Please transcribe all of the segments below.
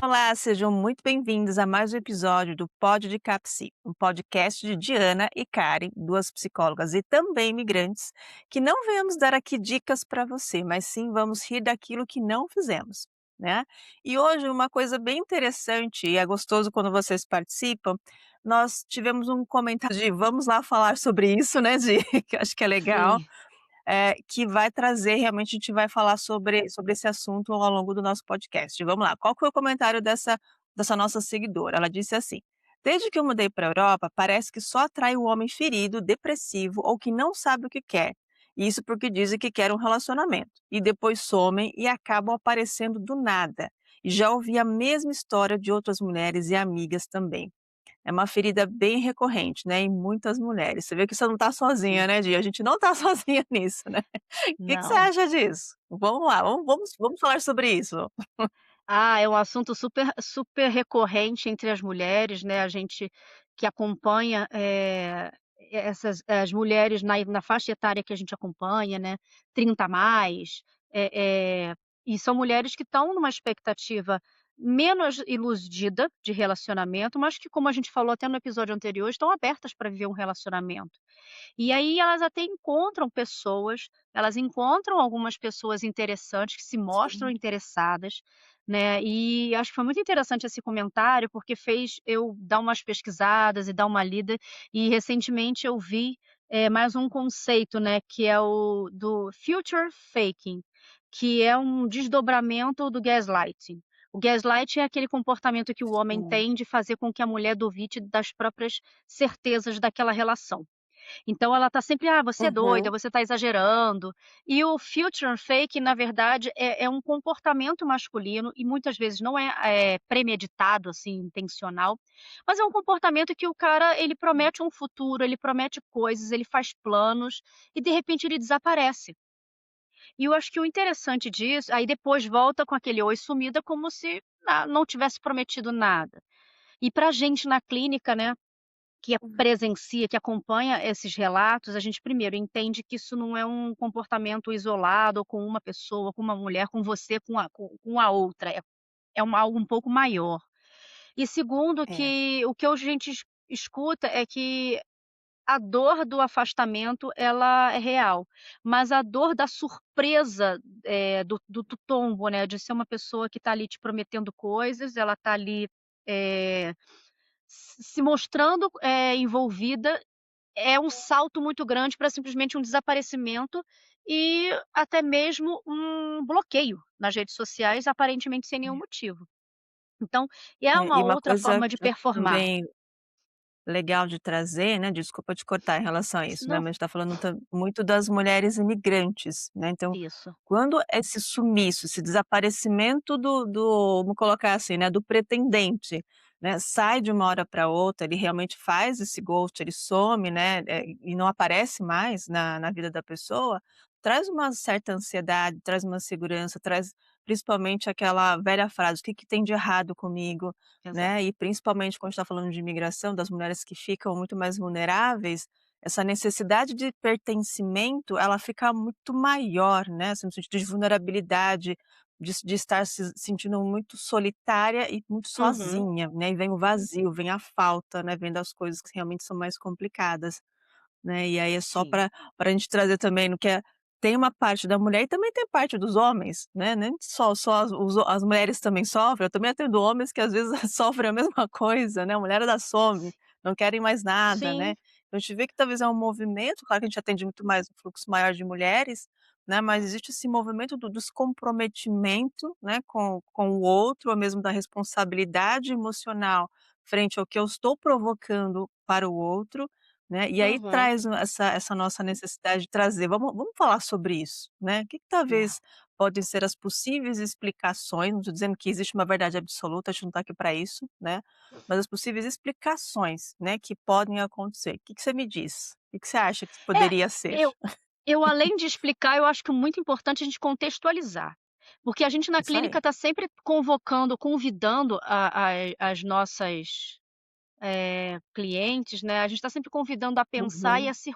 Olá, sejam muito bem-vindos a mais um episódio do Pod de Capsi, um podcast de Diana e Karen, duas psicólogas e também imigrantes, que não viemos dar aqui dicas para você, mas sim vamos rir daquilo que não fizemos, né? E hoje uma coisa bem interessante e é gostoso quando vocês participam. Nós tivemos um comentário de vamos lá falar sobre isso, né, Di? Que eu acho que é legal, Sim, que vai trazer realmente a gente vai falar sobre esse assunto ao longo do nosso podcast. Vamos lá, qual que foi o comentário dessa nossa seguidora? Ela disse assim: "Desde que eu mudei para a Europa, parece que só atrai o homem ferido, depressivo ou que não sabe o que quer. Isso porque dizem que quer um relacionamento, e depois somem e acabam aparecendo do nada. E já ouvi a mesma história de outras mulheres e amigas também. É uma ferida bem recorrente, né, em muitas mulheres. Você vê que você não está sozinha, sim. né, Dia? A gente não está sozinha nisso, né. O que que você Não. acha disso? Vamos lá, vamos falar sobre isso. É um assunto super recorrente entre as mulheres, né, a gente que acompanha, essas as mulheres na faixa etária que a gente acompanha, né, 30 a mais, eh e são mulheres que estão numa expectativa menos iludida de relacionamento, mas que, como a gente falou até no episódio anterior, estão abertas para viver um relacionamento. E aí elas até encontram pessoas, elas encontram algumas pessoas interessantes que se mostram Sim. interessadas, né, e acho que foi muito interessante esse comentário, porque fez eu dar umas pesquisadas e dar uma lida, e recentemente eu vi, mais um conceito, né, que é o do future faking, que é um desdobramento do gaslighting. O gaslighting é aquele comportamento que o homem Sim. tem de fazer com que a mulher duvide das próprias certezas daquela relação. Então ela tá sempre: "Ah, você é doida, Uhum. você tá exagerando". E o future fake, na verdade, é um comportamento masculino e muitas vezes não é premeditado, assim, intencional, mas é um comportamento que o cara, ele promete um futuro, ele promete coisas, ele faz planos e de repente ele desaparece. E eu acho que o interessante disso aí depois volta com aquele "oi" sumida como se, não tivesse prometido nada. E pra gente na clínica, né, que presencia, que acompanha esses relatos, a gente primeiro entende que isso não é um comportamento isolado ou com uma pessoa, com uma mulher, com você, com a outra, algo um pouco maior. E segundo É. que o que a gente escuta é que a dor do afastamento ela é real, mas a dor da surpresa, do tombo, né, de ser uma pessoa que está ali te prometendo coisas, ela está ali, eh, se mostrando, envolvida, é um salto muito grande para simplesmente um desaparecimento e até mesmo um bloqueio nas redes sociais, aparentemente sem nenhum motivo. Então, é É, uma e uma outra coisa forma de performar. também legal de trazer, né, desculpa te cortar em relação a isso, né, Não, mas a gente tá falando muito das mulheres imigrantes, né, então, isso. quando esse sumiço, esse desaparecimento do vamos colocar assim, né, do pretendente, né, sai de uma hora para outra, ele realmente faz esse ghost, ele some, né, e não aparece mais na vida da pessoa, traz uma certa ansiedade, traz uma segurança, traz principalmente aquela velha frase: "O que que tem de errado comigo?", né, Exato. e principalmente quando a gente tá falando de imigração, das mulheres que ficam muito mais vulneráveis, essa necessidade de pertencimento, ela fica muito maior, né, assim, no sentido de vulnerabilidade, de estar se sentindo muito solitária e muito Uhum. sozinha, né, e vem o vazio, vem a falta, né, vem das coisas que realmente são mais complicadas. Né, e aí é só Sim. para a gente trazer também no que tem uma parte da mulher e também tem parte dos homens, né, nem só as mulheres também sofrem, eu também atendo homens que às vezes sofrem a mesma coisa, né, a mulherada some, não querem mais nada, né. Sim. Então a gente vê que talvez é um movimento, claro que a gente atende muito mais um fluxo maior de mulheres, né, mas existe esse movimento do descomprometimento, né, com o outro, ou mesmo da responsabilidade emocional frente ao que eu estou provocando para o outro, né, e aí Uhum. traz essa nossa necessidade de trazer vamos falar sobre isso, né, o que que É. talvez podem ser as possíveis explicações, não estou dizendo que existe uma verdade absoluta, a gente não está aqui para isso, né, mas as possíveis explicações, né, que podem acontecer. O que que você me diz? O que que você acha que É, poderia ser? eu eu além de explicar, eu acho que é muito importante a gente contextualizar, porque a gente na Isso clínica aí. está sempre convidando as nossas clientes, né, a gente está sempre convidando a pensar e Uhum. a ser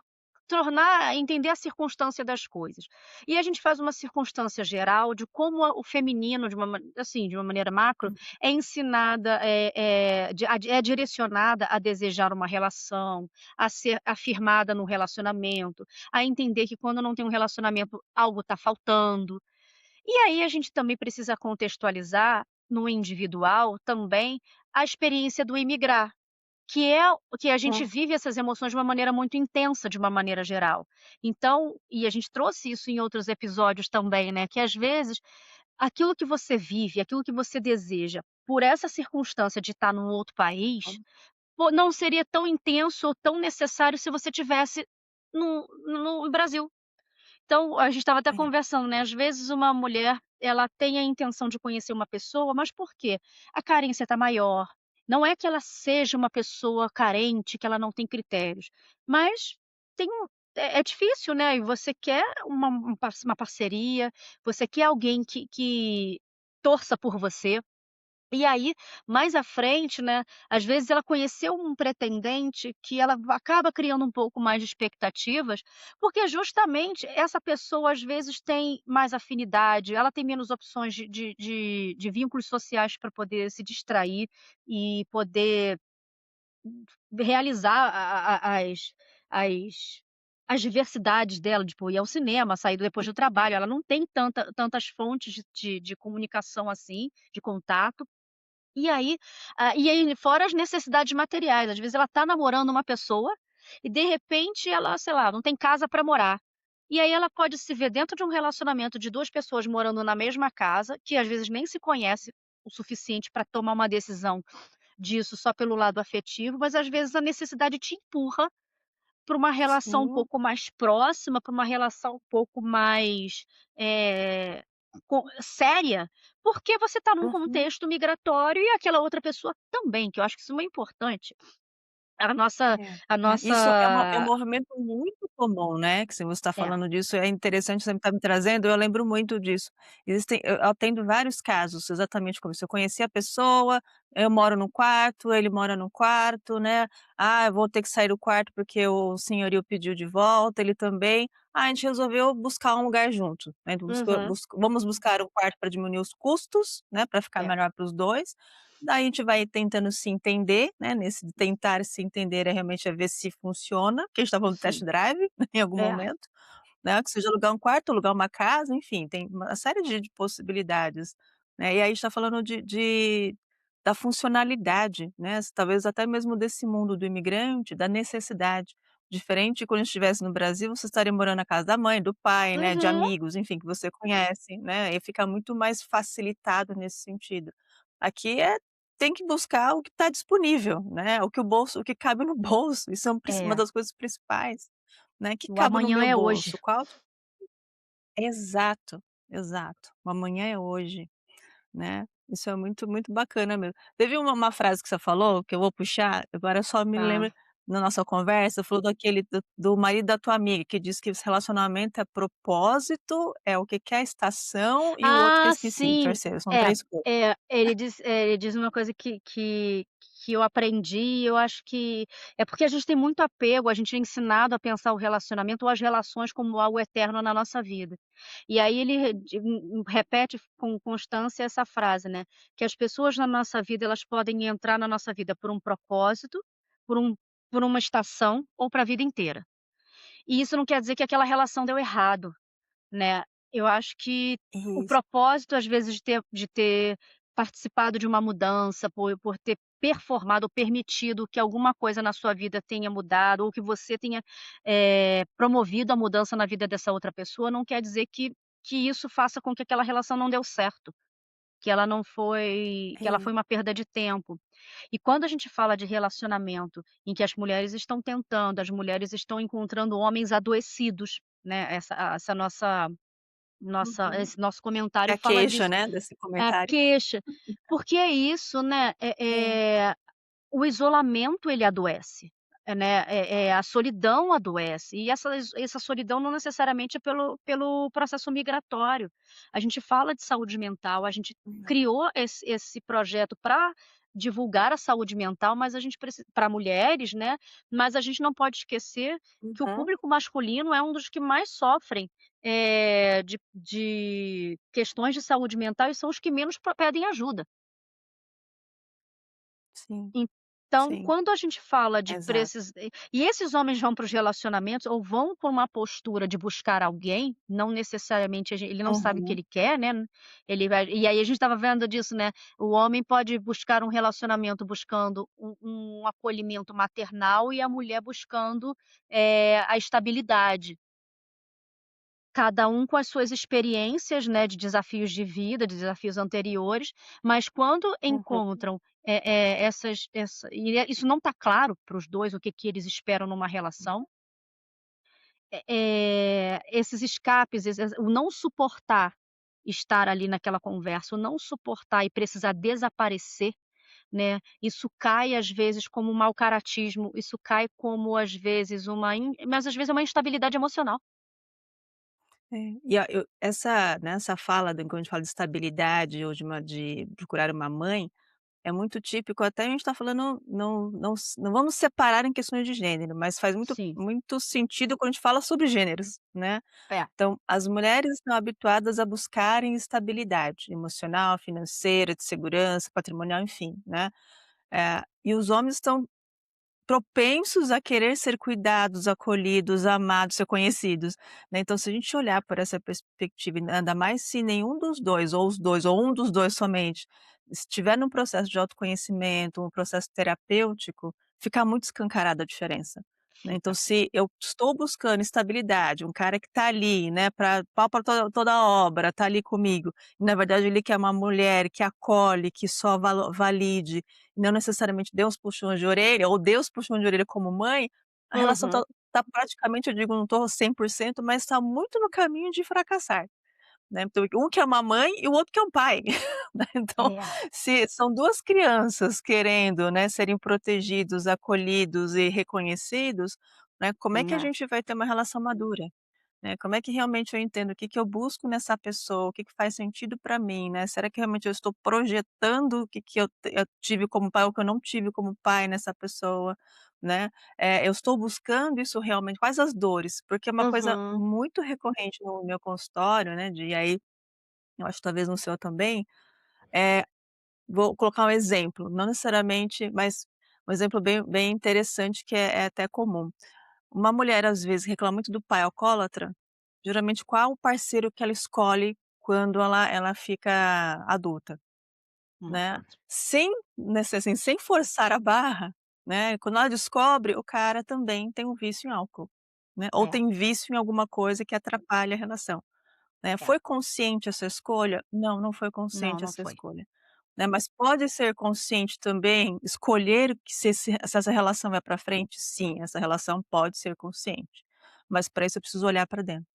tornar entender a circunstância das coisas. E a gente faz uma circunstância geral de como o feminino, de uma maneira macro, Hum, é ensinada, é direcionada a desejar uma relação, a ser afirmada no relacionamento, a entender que quando não tem um relacionamento algo está faltando. E aí a gente também precisa contextualizar no individual também a experiência do imigrar. Que a gente hum, vive essas emoções de uma maneira muito intensa, de uma maneira geral. Então e a gente trouxe isso em outros episódios também, né, que às vezes, aquilo que você vive, aquilo que você deseja, por essa circunstância de estar num outro país, hum, pô, não seria tão intenso ou tão necessário se você tivesse no Brasil. Então, a gente estava até é, conversando, né, às vezes uma mulher, ela tem a intenção de conhecer uma pessoa, mas por quê? A carência está maior, não é que ela seja uma pessoa carente, que ela não tem critérios, mas é difícil, né, e você quer uma parceria, você quer alguém que torça por você. E aí, mais à frente, né, às vezes ela conheceu um pretendente que ela acaba criando um pouco mais de expectativas, porque justamente essa pessoa às vezes tem mais afinidade, ela tem menos opções de vínculos sociais para poder se distrair e poder realizar as as diversidades dela, tipo, ir ao cinema, sair depois do trabalho, ela não tem tantas fontes de comunicação assim, de contato. E aí fora as necessidades materiais, às vezes ela tá namorando uma pessoa e de repente ela, sei lá, não tem casa para morar. E aí ela pode se ver dentro de um relacionamento de 2 pessoas morando na mesma casa, que às vezes nem se conhece o suficiente para tomar uma decisão disso só pelo lado afetivo, mas às vezes a necessidade te empurra para uma relação um sim, pouco mais próxima, para uma relação um pouco mais, séria, porque você está num uhum. contexto migratório e aquela outra pessoa também, que eu acho que isso é importante. A nossa É, a isso é um nossa movimento muito comum, né, que se você está é. falando disso, é interessante você estar me trazendo, eu lembro muito disso. Eu atendo vários casos, exatamente como isso, eu conheci a pessoa, eu moro no quarto, ele mora no quarto, né, "Ah, eu vou ter que sair do quarto porque o senhorio pediu de volta, ele também". Ah, a gente resolveu buscar um lugar junto, né, Uhum. vamos buscar um quarto para diminuir os custos, né, para ficar É. melhor para os 2. Daí a gente vai tentando se entender, né, nesse tentar se entender é realmente é ver se funciona, que a gente tá falando do test Sim. drive, em algum É. momento, né, que seja alugar um quarto, alugar uma casa, enfim, tem uma série de possibilidades, né. E aí a gente tá falando da funcionalidade, né, talvez até mesmo desse mundo do imigrante, da necessidade. Diferente de quando a gente estivesse no Brasil, você estaria morando na casa da mãe, do pai, né, de Uhum. amigos, enfim, que você conhece, né, e fica muito mais facilitado nesse sentido. Aqui tem que buscar o que está disponível, né, o que cabe no bolso, isso é uma É. das coisas principais, né, que O cabe no amanhã meu é hoje. bolso, qual exato, exato, o amanhã é hoje, né, isso é muito, muito bacana mesmo. Teve uma frase que você falou, que eu vou puxar, agora só me lembra Tá. na nossa conversa, falou daquele do marido da tua amiga, que diz que esse relacionamento é propósito, é o que que é estação e o outro que eu Ah, esqueci, o sim. terceiro, são É, 3 coisas. ele diz uma coisa que eu aprendi e eu acho que é porque a gente tem muito apego, a gente é ensinado a pensar o relacionamento ou as relações como algo eterno na nossa vida. E aí ele repete com constância essa frase, né, que as pessoas na nossa vida, elas podem entrar na nossa vida por um propósito, por um por uma estação ou para a vida inteira. E isso não quer dizer que aquela relação deu errado. Né, eu acho que o Isso. propósito, às vezes, de ter participado de uma mudança, por ter performado ou permitido que alguma coisa na sua vida tenha mudado, ou que você tenha, promovido a mudança na vida dessa outra pessoa, não quer dizer que isso faça com que aquela relação não deu certo, que ela É. foi uma perda de tempo. E quando a gente fala de relacionamento em que as mulheres estão tentando, as mulheres estão encontrando homens adoecidos, né, Uhum. esse nosso É comentário a fala queixa, disso, né, desse é a comentário. queixa, porque é isso, né, É. o isolamento ele adoece. né, a solidão adoece, e essa solidão não necessariamente é pelo processo migratório. A gente fala de saúde mental, a gente Uhum, criou esse projeto para divulgar a saúde mental, mas a gente para mulheres, né, mas a gente não pode esquecer que o uhum, público masculino é um dos que mais sofrem, de questões de saúde mental e são os que menos pedem ajuda. sim, Então, sim, quando a gente fala de exato. precis e esses homens vão para os relacionamentos ou vão por uma postura de buscar alguém, não necessariamente ele não sabe o que Uhum, ele quer, né, ele vai e aí a gente estava vendo disso, né, o homem pode buscar um relacionamento buscando um acolhimento maternal e a mulher buscando, a estabilidade. Cada um com as suas experiências, né, de desafios de vida, de desafios anteriores, mas quando uhum, encontram, isso não está claro para os 2 o que que eles esperam numa relação, esses escapes, o não suportar estar ali naquela conversa, o não suportar e precisar desaparecer, né, isso cai às vezes como um mau caratismo, isso cai como às vezes mas às vezes é uma instabilidade emocional. é. E a eu essa, né, essa fala quando a gente fala de estabilidade ou de procurar uma mãe, é muito típico, até a gente está falando não vamos separar em questões de gênero, mas faz Sim, muito sentido quando a gente fala sobre gêneros, né. é. Então, as mulheres estão habituadas a buscarem estabilidade emocional, financeira, de segurança, patrimonial, enfim, né. E os homens estão propensos a querer ser cuidados, acolhidos, amados, reconhecidos, né. Então, se a gente olhar por essa perspectiva, e ainda mais se nenhum dos 2 ou os 2 ou um dos 2 somente, estiver num processo de autoconhecimento, um processo terapêutico, fica muito escancarada a diferença, né. Então, Fica. se eu estou buscando estabilidade, um cara que está ali, né, para pau pra toda a obra, está ali comigo, e na verdade ele quer uma mulher que acolhe, que só valide, não necessariamente dê uns puxões de orelha ou dê os puxões de orelha como mãe, a relação Uhum. tá praticamente, eu digo, não estou 100%, mas está muito no caminho de fracassar, né. Então um quer uma mãe e o outro quer um pai, né. Então, É. se são 2 crianças querendo, né, serem protegidos, acolhidos e reconhecidos, né, como é que a É. gente vai ter uma relação madura? Né, como é que realmente eu entendo o que que eu busco nessa pessoa, o que que faz sentido para mim, né, será que realmente eu estou projetando o que que eu tive como pai ou que eu não tive como pai nessa pessoa, né, eu estou buscando isso realmente, quais as dores, porque é uma coisa Uhum. muito recorrente no meu consultório, né, e aí, eu acho que talvez no seu também, eh, vou colocar um exemplo, não necessariamente, mas um exemplo bem interessante que é até comum. Uma mulher, às vezes, reclama muito do pai alcoólatra, geralmente qual o parceiro que ela escolhe quando ela fica adulta, né. Alcoólatra. Sem forçar a barra, né, quando ela descobre, o cara também tem um vício em álcool, né, ou É, tem vício em alguma coisa que atrapalha a relação, né. é. Foi consciente essa escolha? Não, não foi Não, consciente não essa foi. escolha, né, mas pode ser consciente também escolher que se essa relação vai para frente? Sim, essa relação pode ser consciente, mas para isso eu preciso olhar para dentro,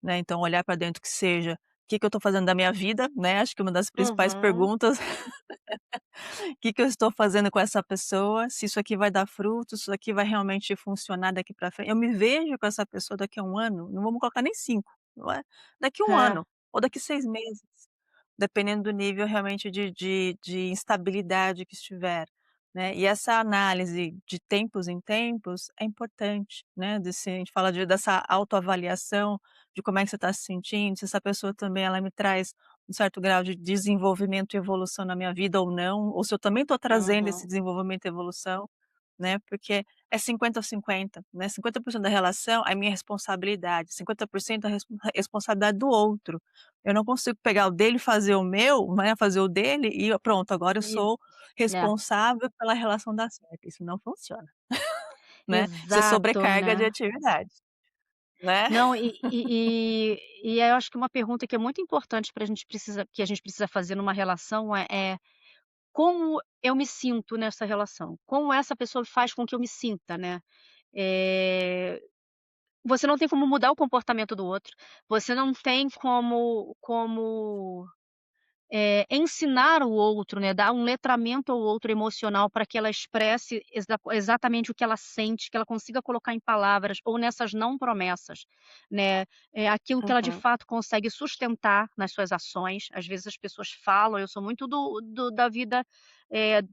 né, então olhar para dentro que seja: "O que que eu estou fazendo da minha vida?", né, acho que uma das principais Uhum. perguntas, "O que que eu estou fazendo com essa pessoa? Se isso aqui vai dar fruto, se isso aqui vai realmente funcionar daqui para frente, eu me vejo com essa pessoa daqui a um ano? Não vamos colocar nem 5, não é? Daqui a um É. ano, ou daqui 6 meses, dependendo do nível realmente de instabilidade que estiver, né. E essa análise de tempos em tempos é importante, né, a gente fala dessa autoavaliação, de como é que você está se sentindo, se essa pessoa também ela me traz um certo grau de desenvolvimento e evolução na minha vida ou não, ou se eu também estou trazendo esse Uhum. desenvolvimento e evolução, né, porque é 50 a 50, né, 50% da relação é minha responsabilidade, 50% é responsabilidade do outro. Eu não consigo pegar o dele e fazer o meu, né, fazer o dele e pronto, agora eu E sou é. responsável pela relação dar certo, isso não funciona, né, isso é Exato, sobrecarga de né. atividade, né. Não, e eu acho que uma pergunta que é muito importante que a gente precisa fazer numa relação é: "Como eu me sinto nessa relação? Como essa pessoa faz com que eu me sinta?", né. Eh, Você não tem como mudar o comportamento do outro, você não tem como ensinar o outro, né, dar um letramento ao outro emocional para que ela expresse exatamente o que ela sente, que ela consiga colocar em palavras ou nessas não promessas, né, aquilo que ela de Uhum, fato consegue sustentar nas suas ações. Às vezes as pessoas falam, eu sou muito da vida,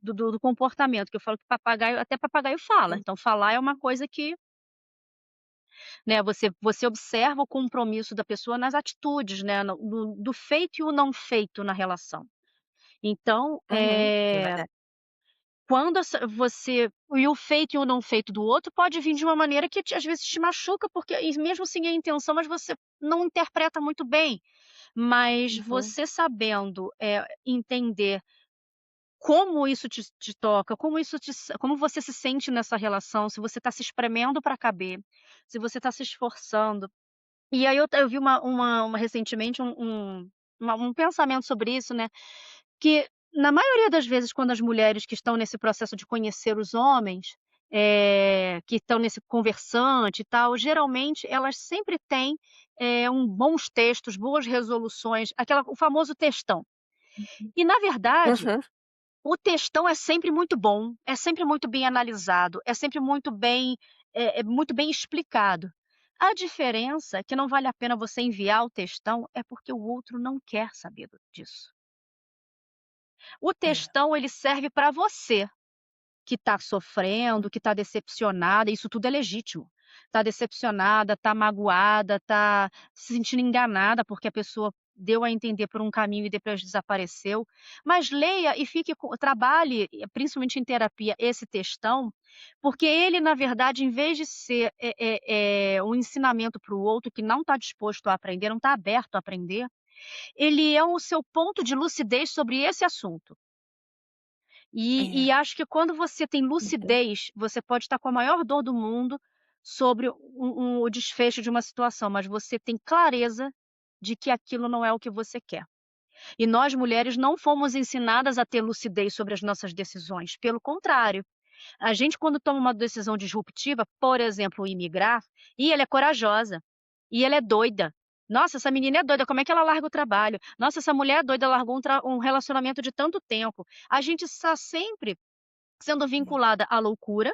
do comportamento, que eu falo que papagaio até papagaio fala, sim. então falar é uma coisa que, né, você observa o compromisso da pessoa nas atitudes, né, no do feito e o não feito na relação. Então, Uhum, é verdade. quando o feito e o não feito do outro pode vir de uma maneira que às vezes te machuca, porque e mesmo sem a intenção, mas você não interpreta muito bem. Mas Uhum, você sabendo, entender como isso te toca, como você se sente nessa relação, se você está se espremendo para caber, se você está se esforçando. E aí eu vi uma recentemente um pensamento sobre isso, né, que na maioria das vezes quando as mulheres que estão nesse processo de conhecer os homens, que estão nesse conversante e tal, geralmente elas sempre têm, bons textos, boas resoluções, o famoso textão. E na verdade, uhum, o textão é sempre muito bom, é sempre muito bem analisado, é sempre muito bem explicado. A diferença é que não vale a pena você enviar o textão, é porque o outro não quer saber disso. O é, textão ele serve para você, que está sofrendo, que está decepcionada, isso tudo é legítimo. Está decepcionada, está magoada, está se sentindo enganada, porque a pessoa deu a entender por um caminho e depois desapareceu. Mas leia e trabalhe, principalmente em terapia, esse textão, porque ele, na verdade, em vez de ser um ensinamento para o outro que não está disposto a aprender, não está aberto a aprender, ele é o seu ponto de lucidez sobre esse assunto. E é, acho que quando você tem entendo. lucidez, você pode estar com a maior dor do mundo sobre o desfecho de uma situação, mas você tem clareza de que aquilo não é o que você quer. E nós mulheres não fomos ensinadas a ter lucidez sobre as nossas decisões, pelo contrário. A gente quando toma uma decisão disruptiva, por exemplo, imigrar, e ela é corajosa, e ela é doida. "Nossa, essa menina é doida, como é que ela larga o trabalho? Nossa, essa mulher é doida, largou um relacionamento de tanto tempo". A gente está sempre sendo É, vinculada à loucura,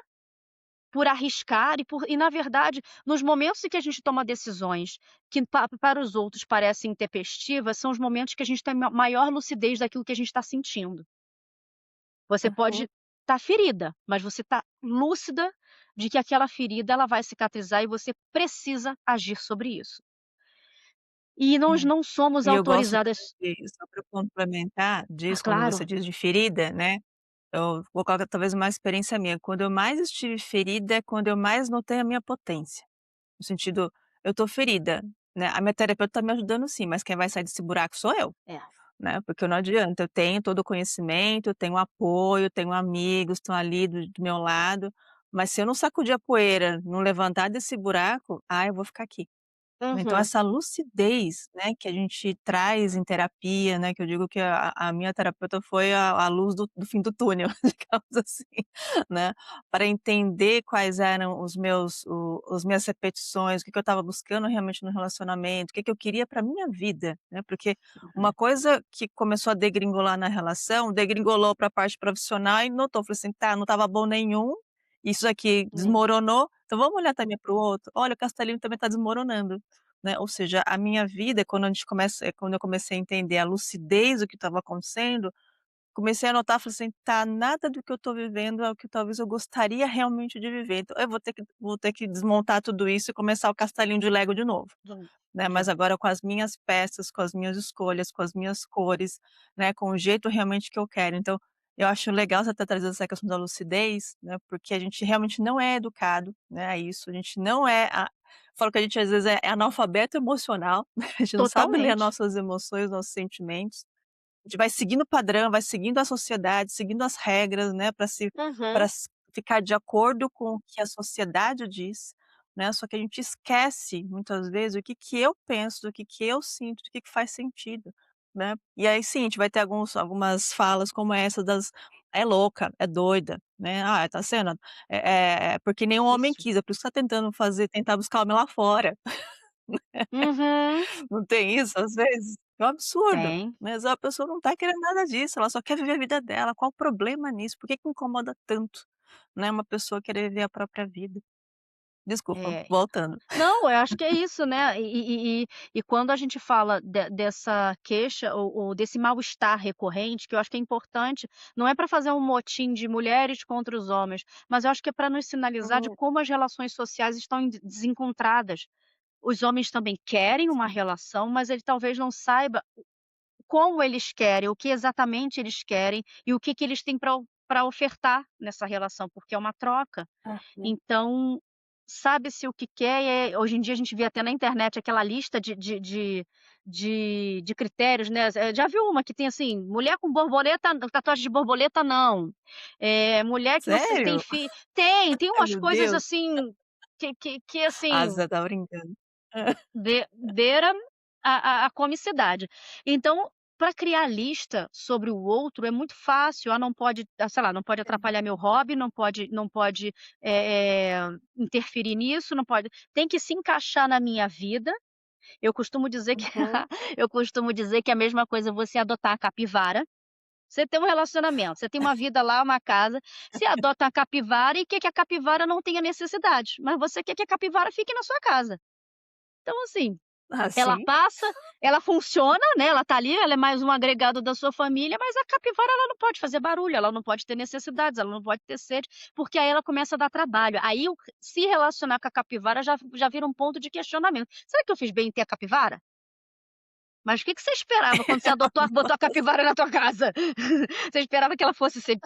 por arriscar e na verdade, nos momentos em que a gente toma decisões que para os outros parecem intempestivas, são os momentos que a gente tem maior lucidez daquilo que a gente está sentindo. Você uhum, pode estar ferida, mas você está lúcida de que aquela ferida ela vai cicatrizar e você precisa agir sobre isso. E nós é. não somos E eu gosto autorizadas. também de só para complementar Ah, disso, quando claro. você diz de ferida, né, eu vou colocar talvez uma experiência minha, quando eu mais estive ferida é quando eu mais notei a minha potência, no sentido, eu tô ferida, né, a minha terapeuta tá me ajudando sim, mas quem vai sair desse buraco sou eu, É. né, porque não adianta, eu tenho todo o conhecimento, eu tenho apoio, tenho amigos, estão ali do meu lado, mas se eu não sacudir a poeira, não levantar desse buraco, ah, eu vou ficar aqui. Né, então Uhum. essa lucidez, né, que a gente traz em terapia, né, que eu digo que a minha terapeuta foi a luz do fim do túnel, digamos assim, né, para entender quais eram os minhas repetições, o que que eu estava buscando realmente no relacionamento, o que que eu queria para minha vida, né, porque uma Uhum. coisa que começou a degringolar na relação, degringolou para a parte profissional e notou, falou assim: "Tá, não estava bom nenhum, isso aqui Hum. desmoronou, então vamos olhar também para o outro, olha o castelinho também está desmoronando". Né, ou seja, a minha vida quando eu comecei a entender a lucidez do que estava acontecendo, comecei a notar, falei assim: "Tá, nada do que eu estou vivendo é o que talvez eu gostaria realmente de viver, então eu vou ter que desmontar tudo isso e começar o castelinho de Lego de novo", né, É. mas agora com as minhas peças, com as minhas escolhas, com as minhas cores, né, com o jeito realmente que eu quero. Então, eu acho legal você ter trazido essa questão da lucidez, né, porque a gente realmente não é educado, né, a isso, a gente não é falo que a gente às vezes é analfabeto emocional, né, a gente não sabe ler as Totalmente. nossas emoções, nossos sentimentos. A gente vai seguindo o padrão, vai seguindo a sociedade, seguindo as regras, né, para Uhum. ficar de acordo com o que a sociedade diz, né, só que a gente esquece muitas vezes o que que eu penso, do que eu sinto, do que faz sentido, né. E aí sim, a gente vai ter algumas falas como essa das: "É louca, é doida", né, "Ah, tá sendo, porque nenhum homem Difícil. quis, é por isso que tá tentar buscar homem lá fora", Uhum. Não tem isso às vezes? É um absurdo, Tem. mas a pessoa não tá querendo nada disso, ela só quer viver a vida dela, qual o problema nisso? Por que que incomoda tanto, né, uma pessoa querer viver a própria vida? Desculpa, É. voltando. Não, eu acho que é isso, né. E quando a gente fala dessa queixa ou desse mal-estar recorrente, que eu acho que é importante, não é para fazer um motim de mulheres contra os homens, mas eu acho que é para nos sinalizar de Hum, como as relações sociais estão desencontradas. Os homens também querem uma sim. relação, mas ele talvez não saiba como eles querem, o que exatamente eles querem e o que que eles têm para ofertar nessa relação, porque é uma troca. Uhum. Então, sabe-se o que quer hoje em dia a gente vê até na internet aquela lista de critérios, né, já viu uma que tem assim: mulher com borboleta tatuagem de borboleta não, mulher que não se tem Sério? tem Ai umas meu coisas Deus. assim, que Ah, assim, você tá brincando. Hã. beira a comicidade. Então, para criar lista sobre o outro é muito fácil, não pode, sei lá, não pode atrapalhar meu hobby, não pode, interferir nisso, não pode tem que se encaixar na minha vida. Eu costumo dizer que Uhum. eu costumo dizer que é a mesma coisa você adotar a capivara. Você tem um relacionamento, você tem uma vida lá, uma casa, você adota a capivara e quer que a capivara não tenha necessidades, mas você quer que a capivara fique na sua casa. Então assim, Ah, ela sim. passa, ela funciona, né, ela tá ali, ela é mais um agregado da sua família, mas a capivara ela não pode fazer barulho, ela não pode ter necessidades, ela não pode ter sede, porque aí ela começa a dar trabalho. Aí o se relacionar com a capivara já vira um ponto de questionamento. "Será que eu fiz bem em ter a capivara? Mas o que que você esperava quando você adotou botou a capivara na tua casa? Você esperava que ela fosse ser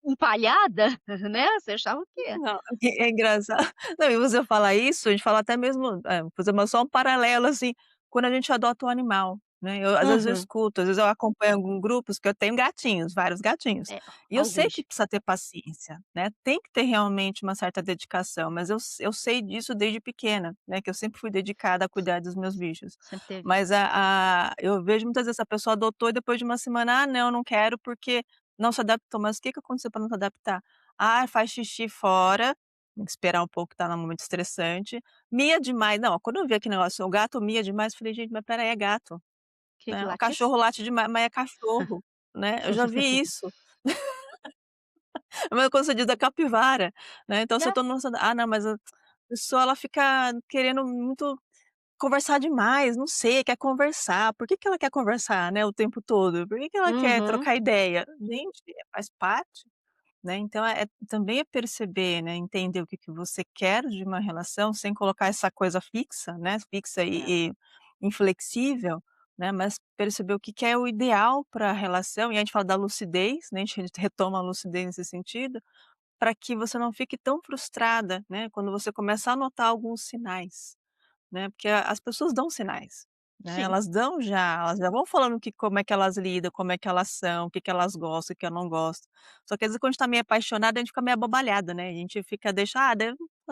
empalhada, né, você achava o quê?" Não, é engraçado. Não, e você falar isso, a gente fala até mesmo, fazer uma só um paralelo, assim, quando a gente adota um animal, né, eu às vezes eu Uhum. escuto, às vezes eu acompanho algum grupos que eu tenho gatinhos, vários gatinhos, É, e eu sei alguns. que precisa ter paciência, né, tem que ter realmente uma certa dedicação, mas eu sei disso desde pequena, né, que eu sempre fui dedicada a cuidar dos meus bichos. Sempre teve Mas isso. eu vejo muitas vezes a pessoa adotou e depois de uma semana: "Ah não, não quero porque não se adaptou", mas o que que aconteceu para não se adaptar? Ah, faz xixi fora, tem que esperar um pouco, tá num momento estressante. Mia demais, não, quando eu vi aquele negócio, o gato mia demais, eu falei: "Gente, mas espera aí, é gato, Que né, o latiu? cachorro late demais, mas é cachorro", né, eu já vi isso. A mesma coisa você diz da capivara, né, então se eu É. tô numa "Ah, não, mas a pessoa ela fica querendo muito conversar demais, não sei, quer conversar, por que que ela quer conversar, né, o tempo todo? Por que que ela quer Uhum. trocar ideia?". Gente, faz parte. Né, então também é perceber, né, entender o que que você quer de uma relação sem colocar essa coisa fixa, né, fixa É. e inflexível, né, mas perceber o que que é o ideal para a relação, e a gente fala da lucidez, né, a gente retoma a lucidez nesse sentido, para que você não fique tão frustrada, né, quando você começar a notar alguns sinais. Né, porque as pessoas dão sinais, né, Sim. elas já vão falando que como é que elas lidam, como é que elas são, o que que elas gostam, o que eu não gosto. Só que às vezes quando a gente tá meio apaixonada, a gente fica meio abobalhada, né, a gente fica deixa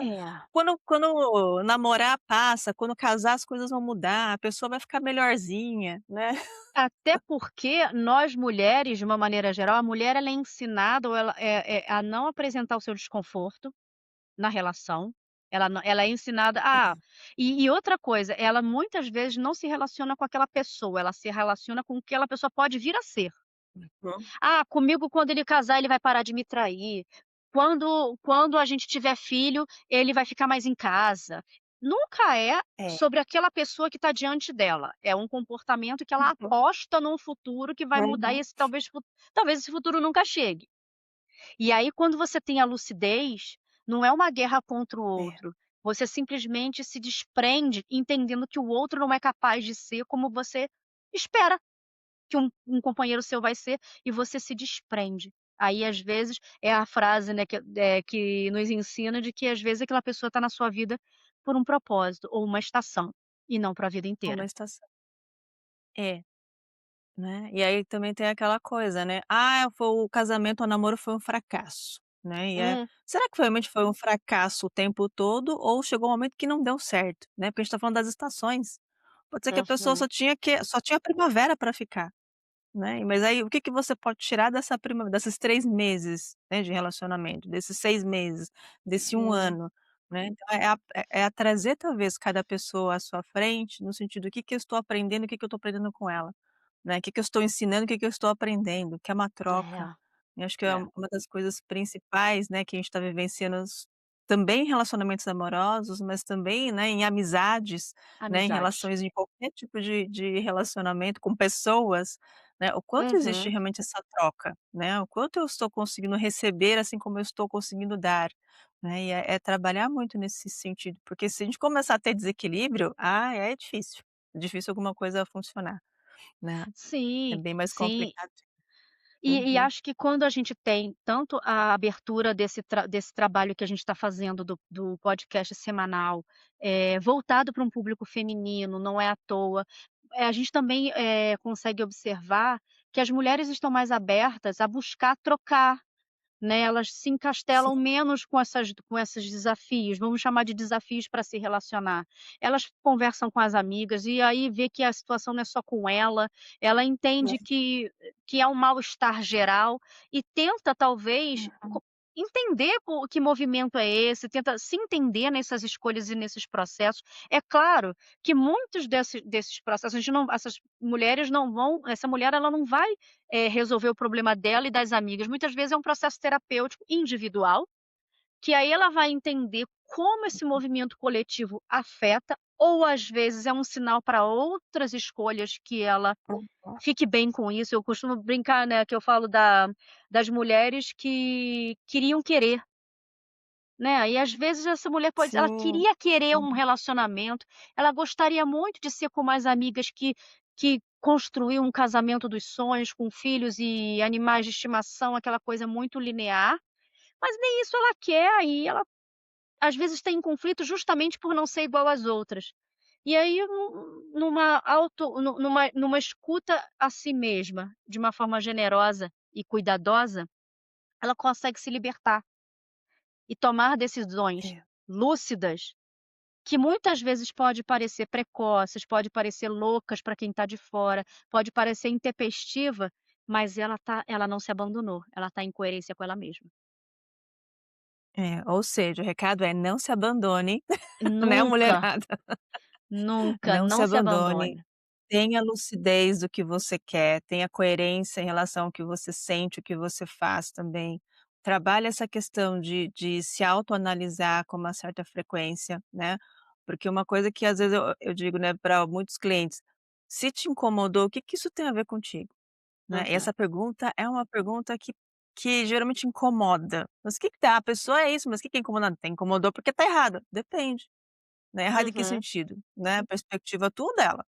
É. quando namorar passa, quando casar as coisas vão mudar, a pessoa vai ficar melhorzinha, né. Até porque nós mulheres, de uma maneira geral, a mulher ela é ensinada ou ela a não apresentar o seu desconforto na relação. Ela é ensinada e outra coisa, ela muitas vezes não se relaciona com aquela pessoa, ela se relaciona com o que aquela pessoa pode vir a ser. Uhum. Comigo quando ele casar ele vai parar de me trair. Quando a gente tiver filho, ele vai ficar mais em casa. Nunca é É. sobre aquela pessoa que está diante dela. É um comportamento que ela Uhum, aposta num futuro que vai mudar e uhum. esse talvez esse futuro nunca chegue. E aí quando você tem a lucidez, não é uma guerra contra o É, outro, você simplesmente se desprende entendendo que o outro não é capaz de ser como você espera que um companheiro seu vai ser, e você se desprende. Aí, às vezes, é a frase, né, que nos ensina de que, às vezes, aquela pessoa está na sua vida por um propósito ou uma estação, e não para a vida uma inteira. estação. É. Né, e aí também tem aquela coisa, né, "Ah, foi o casamento, o namoro foi um fracasso", né, Hum, será que realmente foi um fracasso o tempo todo ou chegou um momento que não deu certo, né, porque a gente tá falando das estações. Pode ser que a pessoa uhum. só tinha primavera para ficar, né, mas aí o que que você pode tirar desses 3 meses, né, de relacionamento, desses 6 meses, desse um Hum. ano? né. Então é a trazer talvez cada pessoa à sua frente, no sentido: "O que que eu estou aprendendo, o que que eu estou aprendendo com ela?", né. "O que que eu estou ensinando, o que que eu estou aprendendo?", que é uma troca. É, Eu acho que é é. uma das coisas principais, né, que a gente está vivenciando também em relacionamentos amorosos, mas também, né, em amizades, né, em Amizades. relações de qualquer tipo de relacionamento com pessoas, né, o quanto existe Uhum. realmente essa troca, né, o quanto eu estou conseguindo receber, assim como eu estou conseguindo dar, né, e é trabalhar muito nesse sentido, porque se a gente começar a ter desequilíbrio, é difícil, é difícil alguma coisa funcionar, né, é Sim, bem mais sim. complicado. E Uhum. acho que quando a gente tem tanto a abertura desse trabalho que a gente está fazendo do podcast semanal, voltado para um público feminino, não é à toa, a gente também, consegue observar que as mulheres estão mais abertas a buscar trocar, né, elas se Sim, encastelam menos com esses desafios, vamos chamar de desafios para se relacionar. Elas conversam com as amigas e aí vê que a situação não é só com ela entende é. que é um mal-estar geral e tenta talvez Uhum. entender que movimento é esse, tenta se entender nessas escolhas e nesses processos. É claro que muitos desses processos a gente não essas mulheres não vão essa mulher ela não vai resolver o problema dela e das amigas. Muitas vezes é um processo terapêutico individual, que aí ela vai entender como esse movimento coletivo afeta, ou às vezes é um sinal para outras escolhas que ela Uhum. fique bem com isso. Eu costumo brincar, né, que eu falo das mulheres que queriam querer, né, e às vezes essa mulher pode ela Sim. queria querer um Uhum. relacionamento, ela gostaria muito de ser como as amigas que construiu um casamento dos sonhos com filhos e animais de estimação, aquela coisa muito linear, mas nem isso ela quer, aí ela às vezes tem conflito justamente por não ser igual às outras. E aí numa escuta a si mesma, de uma forma generosa e cuidadosa, ela consegue se libertar e tomar decisões É. lúcidas, que muitas vezes pode parecer precoces, pode parecer loucas para quem está de fora, pode parecer intempestiva, mas ela não se abandonou, ela está em coerência com ela mesma. Ou seja, o recado é: não se abandone, né, Nunca, mulherada, nunca, não se não se abandone, abandone. tenha lucidez do que você quer, tenha coerência em relação ao que você sente, o que você faz também. Trabalhe essa questão de se autoanalisar com uma certa frequência, né, porque uma coisa que às vezes eu digo, né, para muitos clientes: "Se te incomodou, o que que isso tem a ver contigo?", né, e Uhum, essa pergunta é uma pergunta que geralmente incomoda. "Mas o que que tá? A pessoa é isso, mas o que que é incomodando?", "Tem incomodou porque tá errado", depende, né, errado em que uhum, sentido, né, perspectiva tua ou dela,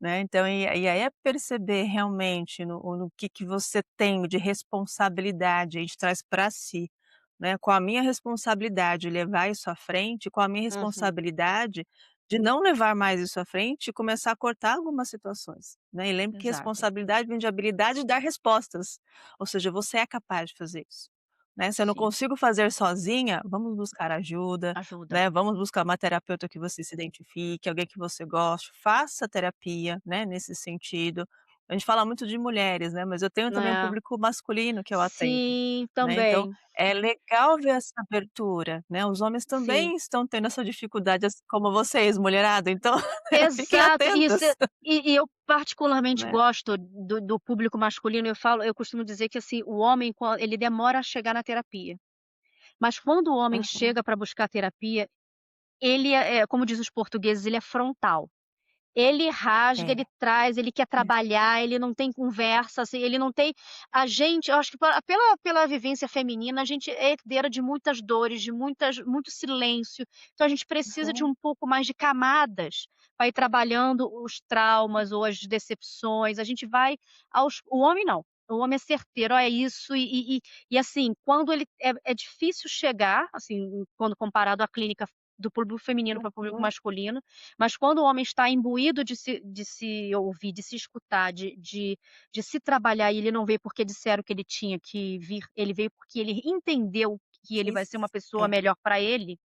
né, então e aí é perceber realmente no que você tem de responsabilidade, a gente traz para si, né, qual a minha responsabilidade levar isso à frente, qual a minha uhum, responsabilidade de não levar mais isso à frente e começar a cortar algumas situações, né, e lembre que exato. responsabilidade vem de habilidade de dar respostas, ou seja, você é capaz de fazer isso, né, se eu não Sim, consigo fazer sozinha, vamos buscar ajuda, ajuda. né, vamos buscar uma terapeuta que você se identifique, alguém que você goste, faça terapia, né, nesse sentido. A gente fala muito de mulheres, né, mas eu tenho também um É, público masculino que eu atendo, sim, né, então também. é legal ver essa abertura, né, os homens Sim. também estão tendo essa dificuldade, assim como vocês, mulherada, então fiquem Exato, atentas, e eu particularmente né. gosto do público masculino, eu costumo dizer que, assim, o homem ele demora a chegar na terapia, mas quando o homem Uhum. chega para buscar terapia, ele como diz os portugueses, ele é frontal. Ele rasga, É, ele traz, ele quer é. trabalhar, ele não tem conversa, assim, ele não tem eu acho que pela vivência feminina, a gente é herdeira de muitas dores, de muito silêncio, então a gente precisa de Uhum. um pouco mais de camadas para ir trabalhando os traumas ou as decepções, a gente vai o homem não, o homem é certeiro, "Ó, é isso", e assim, quando ele é difícil chegar, assim, quando comparado à clínica do público feminino para o público Uhum. masculino, mas quando o homem está imbuído de se ouvir, de se escutar, de se trabalhar e ele não veio porque disseram que ele tinha que vir, ele veio porque ele entendeu que ele vai Quis ser uma pessoa é, melhor para ele,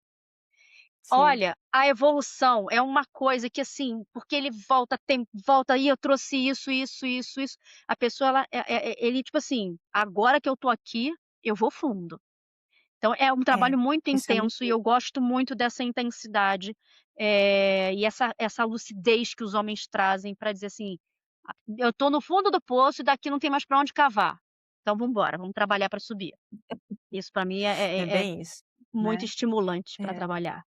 sim. olha, a evolução é uma coisa que, assim, porque ele volta aí eu trouxe isso, a pessoa ele tipo assim: "Agora que eu tô aqui, eu vou fundo". Então é um É, trabalho muito isso é muito intenso e eu gosto muito dessa intensidade, e essa lucidez que os homens trazem para dizer assim: "Ah, eu tô no fundo do poço e daqui não tem mais para onde cavar, então vamos embora, vamos trabalhar para subir". Isso para mim é é bem isso, muito né. estimulante para É. trabalhar.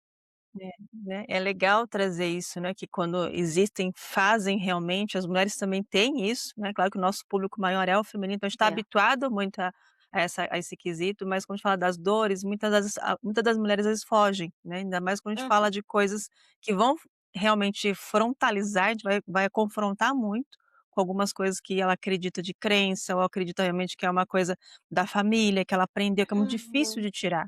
É, né, é legal trazer isso, né, que quando existem fazem realmente, as mulheres também têm isso, né, claro que o nosso público maior é o feminino, então a gente está É. habituado muito a esse quesito, mas quando a gente fala das dores, muitas das mulheres às vezes fogem, né, ainda mais quando a gente fala Uhum. de coisas que vão realmente frontalizar, a gente vai confrontar muito com algumas coisas que ela acredita de crença ou acredita realmente que é uma coisa da família, que ela aprendeu, que é muito difícil Uhum. de tirar,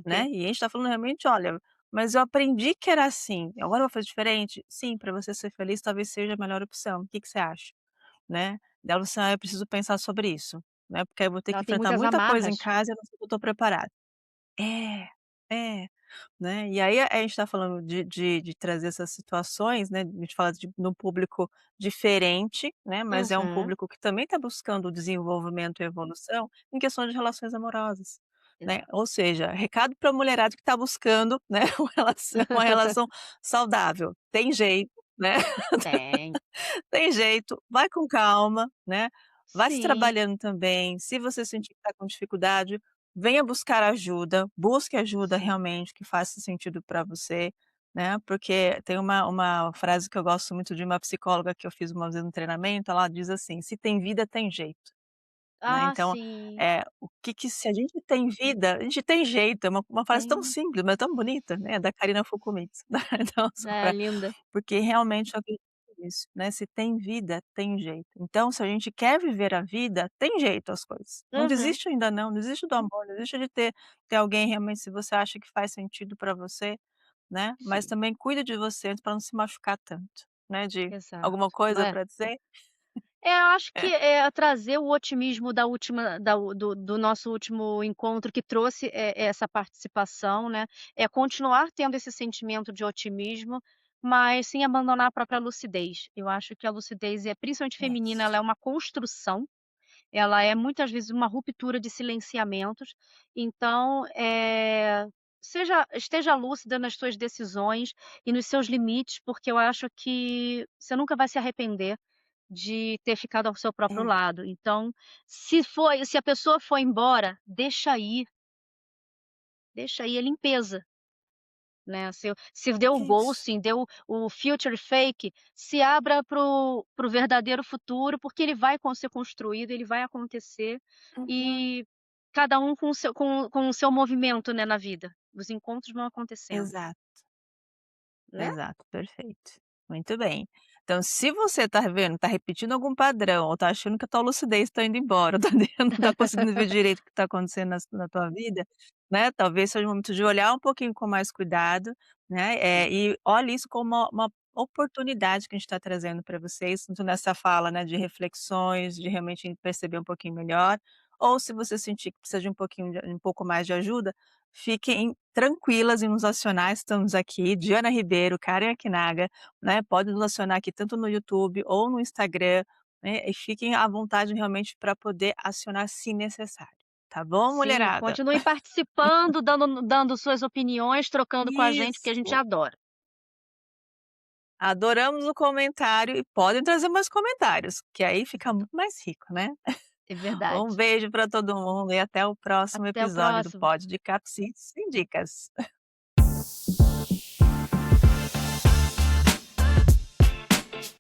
né, Romper. e a gente está falando realmente: "Olha, mas eu aprendi que era assim, agora eu vou fazer diferente? Sim, para você ser feliz talvez seja a melhor opção, o que que você acha?", né. Daí ela falou assim: "Ah, eu preciso pensar sobre isso, né, porque eu vou ter que Ela tem enfrentar muitas muita coisa em amarras. casa e eu não sei se eu estou preparada". É, é. Né, e aí a gente está falando de trazer essas situações, né, a gente fala de num público diferente, né, mas é um Uhum. público que também está buscando o desenvolvimento e evolução em questões de relações amorosas, né. Exato. Ou seja, recado para a mulherada que está buscando, né, uma relação saudável, tem jeito, né. Tem. Tem jeito, vai com calma, né, vai se Sim, trabalhando também, se você sentir que está com dificuldade, venha buscar ajuda, busque ajuda sim. realmente que faça sentido para você, né, porque tem uma frase que eu gosto muito de uma psicóloga que eu fiz uma vez no treinamento, ela diz assim: "Se tem vida, tem jeito", né, Ah, então, sim. o que que se a gente tem vida, a gente tem jeito, é uma frase tão Tem. simples, mas tão bonita, né, da Karina Fukuyama, então só É, pra linda. porque realmente eu acredito nisso, né, se tem vida, tem jeito. Então se a gente quer viver a vida, tem jeito as coisas. Não Uhum. desiste ainda não, desiste do amor, não desiste de ter alguém realmente se você acha que faz sentido para você, né, mas Sim, também cuida de você para não se machucar tanto, né, de alguma exato. coisa É. para dizer? É, eu acho que É, é trazer o otimismo da última da u do nosso último encontro que trouxe, essa participação, né, é continuar tendo esse sentimento de otimismo, mas sem abandonar a própria lucidez. Eu acho que a lucidez é principalmente é feminina, ela isso. é uma construção, ela é muitas vezes uma ruptura de silenciamentos, então, esteja lúcida nas suas decisões e nos seus limites, porque eu acho que você nunca vai se arrepender de ter ficado ao seu próprio É, lado. Então, se a pessoa foi embora, deixa ir, é limpeza, né. Se deu o é isso. ghosting, deu o future fake, se abra para o verdadeiro futuro, porque ele vai ser construído, ele vai acontecer, Uhum. e cada um com o seu movimento, né, na vida. Os encontros vão acontecendo, Exato. né. Exato, perfeito. Muito bem. Então, se você tá vendo, tá repetindo algum padrão ou tá achando que a tua lucidez tá indo embora, não tá conseguindo ver direito o que tá acontecendo na tua vida, né, talvez seja o momento de olhar um pouquinho com mais cuidado, né, É, e olhe isso como uma oportunidade que a gente está trazendo para vocês, tanto nessa fala, né, de reflexões, de realmente perceber um pouquinho melhor, ou se você sentir que precisa de um pouco mais de ajuda, fiquem tranquilas em nos acionar, estamos aqui, Diana Ribeiro, Karen Akinaga, né, pode nos acionar aqui tanto no YouTube ou no Instagram, né, e fiquem à vontade realmente para poder acionar se necessário, tá bom sim, mulherada? continue participando, dando suas opiniões, trocando com a gente, porque a gente Isso, adora. adoramos o comentário e podem trazer mais comentários, que aí fica muito mais rico, né. É Um verdade. beijo para todo mundo e até o próximo Até o episódio do próximo. Pod de Capsites e Dicas.